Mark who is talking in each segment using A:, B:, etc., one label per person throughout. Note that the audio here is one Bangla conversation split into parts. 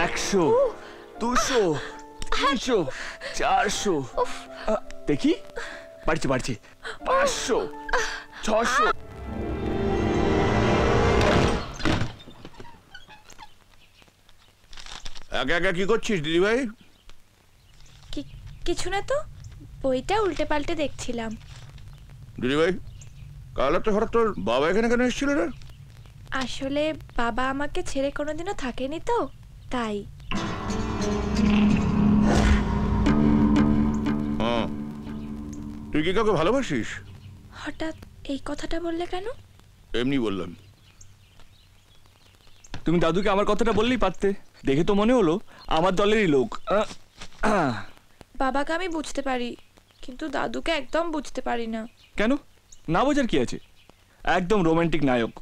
A: 100, 200, 300, 400, দেখি বাড়ছে 500, 600।
B: একা একা কি করছিস দিদি ভাই?
C: কিছু না তো, বইটা উল্টে পাল্টে দেখছিলাম।
B: দিদি ভাই, কাল তো হঠাৎ তোর বাবা এখানে কেন এসেছিল রে?
C: আসলে বাবা আমাকে ছেড়ে কোনোদিনও থাকেনি তো, তাই।
B: হ্যাঁ, তুই কি কাউকে ভালোবাসিস?
C: হঠাৎ এই কথাটা বললে কেন?
B: এমনি বললাম।
A: তুমি দাদুকে আমার কথাটা বললেই পারতে, দেখে তো মনে হলো আমার দলেরই লোক।
C: বাবাকে আমি বুঝতে পারি, কিন্তু দাদুকে একদম বুঝতে পারি না।
A: কেন? না বোঝার কি আছে? একদম রোমান্টিক নায়ক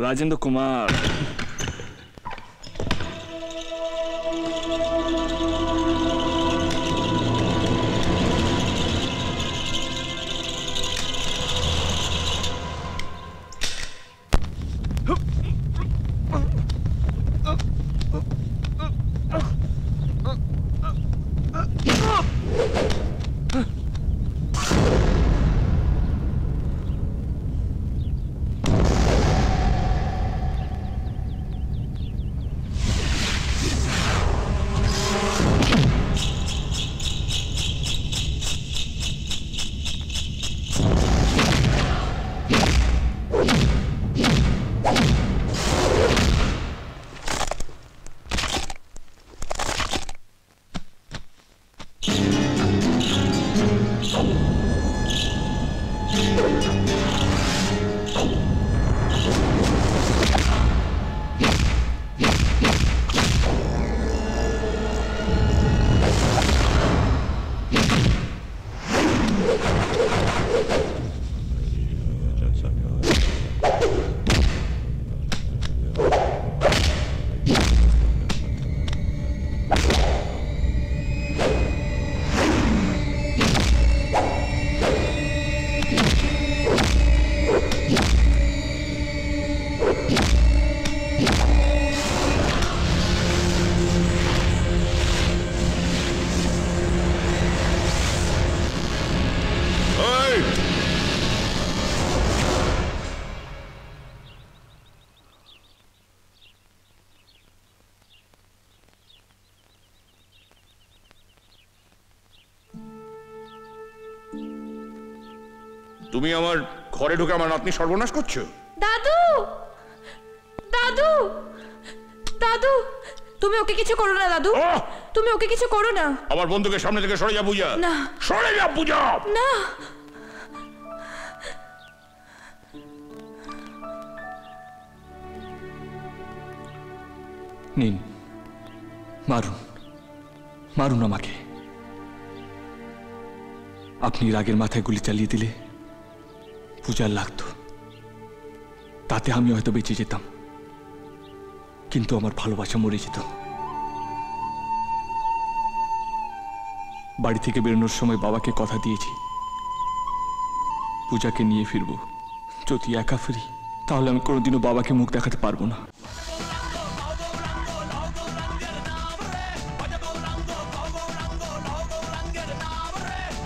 A: রাজেন্দ্র কুমার।
B: তুমি আমার ঘরে ঢুকে আমার নাতনি সর্বনাশ করছো।
C: দাদু, দাদু, দাদু, তুমি ওকে কিছু করো না দাদু, তুমি ওকে কিছু করো না।
B: আমার বন্ধুকে সামনে থেকে সরে যা পূজা।
C: না,
B: সরে যা পূজা।
C: না।
A: নিন, মারুন, মারুন আমাকে। আপনি রাগের মাথায় গুলি চালিয়ে দিলে পূজার লাগতো, তাতে আমি হয়তো বেঁচে যেতাম, কিন্তু আমার ভালোবাসা মরে যেত। বাড়ি থেকে বেরোনোর সময় বাবাকে কথা দিয়েছি, পূজাকে নিয়ে ফিরবো। যদি একা ফিরি তাহলে আমি কোনোদিনও বাবাকে মুখ দেখাতে পারবো না।